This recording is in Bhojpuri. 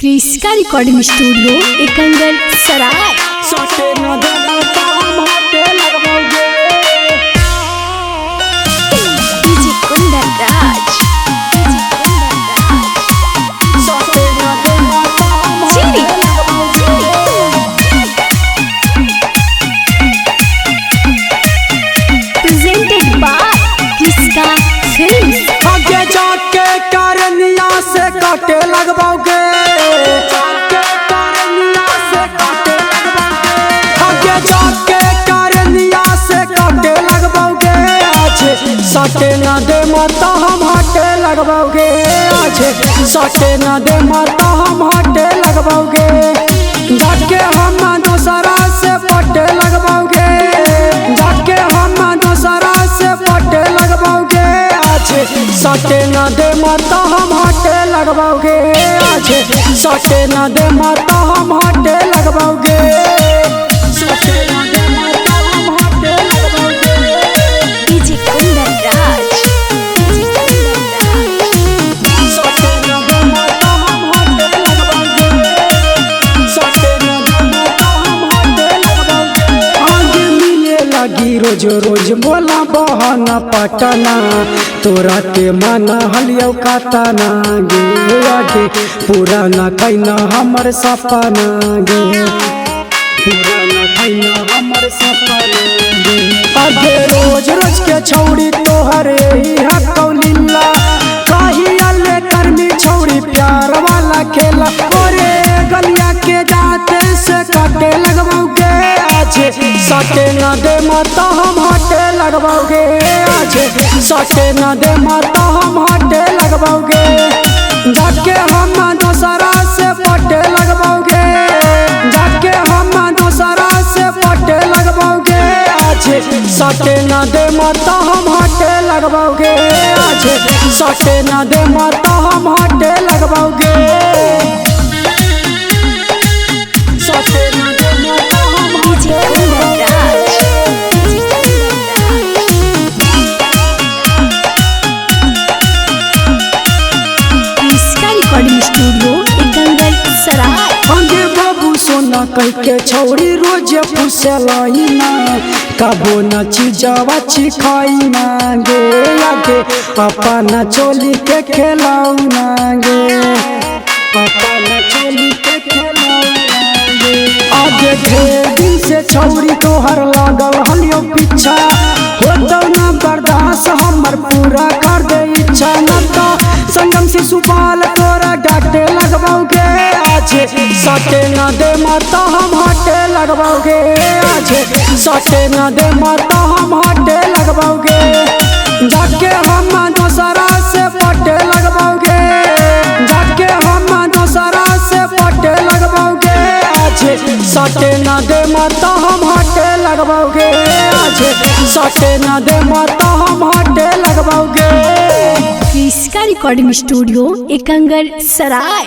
क्रिस्का रिकॉर्डिंग स्टूडियो एकंगर सराय। सोचे न देना काम हाथे लगवाओगे। डीजे कुंदन राज। सोचे न देना काम हाथे लगवाओगे। Presented by Kriska films. आगे जाके करनिया से काटे लगवाओगे। आगे जाके करनिया से काटे लगवाओगे। आज सटे न दे माता हम हाटे लगवाओगे। आज सटे न दे माता हम हाटे लगवाओगे। जाके हम दूसरा से पटे लगवाओगे। जाके हम दूसरा से पटे लगवाओगे। आज सटे न दे माता हम हाटे लगवाओगे। आज सटे न दे माता हम हाटे लगवाओगे। सटे न दे माता हम हाटे लगवाओगे। डीजे कुंदन राज। सटे न दे माता हम हाटे लगवाओगे। सटे न दे माता हम हाटे लगवाओगे। आगे मिले लगी रोज रोज बोला बहाना पटना। तोरा के माना हलियो कातना गे। आगे पूरा न कैना हमर सपना गे। पूरा न कैना हमर सपना गे। आगे रोज रोज के छौड़ी तोहरे ही हकौलीला। कहिया ले करनी छौड़ी प्यार वाला खेला। ओरे गलिया के जाते से काटे लगवाओगे। आज सटे न दे माता हम हाटे लगवाओगे। आज सटे न दे माता हम हाटे लगवाओगे। जाके हम दूसरा से पटे लगवाओगे। जाके हम दूसरा से पटे लगवाओगे। आज सटे न दे माता हम हाटे लगवाओगे। आज सटे न दे माता हम हाटे लगवाओगे। सटे न दे माता हम DJ Kundan Raj. क्रिस्का recording studio Ekangar सराय। अंगे बाबू सोना कह के छौड़ी रोज फुसलाई ना। कबो न चीजवा चिखाई ना गे। आगे अपना चोली के खेलाऊ ना गे। अपना चोली के खेलाऊ ना गे। आगे ढेर दिन से छौड़ी तोहर लागल हलियो पीछा। होतौ ना बर्दाश्त हमर पूरा कर दे इच्छा। न तो संगम से सुपाल तोरा डाटे लगवाओगे। आज सटे न दे माता हम हाटे लगवाओगे। आज सटे न दे माता हम हाटे लगवाओगे। जाके हम दूसरा से पटे लगवाओगे। जाके हम दूसरा से पटे लगवाओगे। आज सटे न दे माता हम हाटे लगवाओगे। आज सटे न दे माता हम हाटे लगवाओगे। क्रिस्का रिकॉर्डिंग स्टूडियो एकंगर सराय।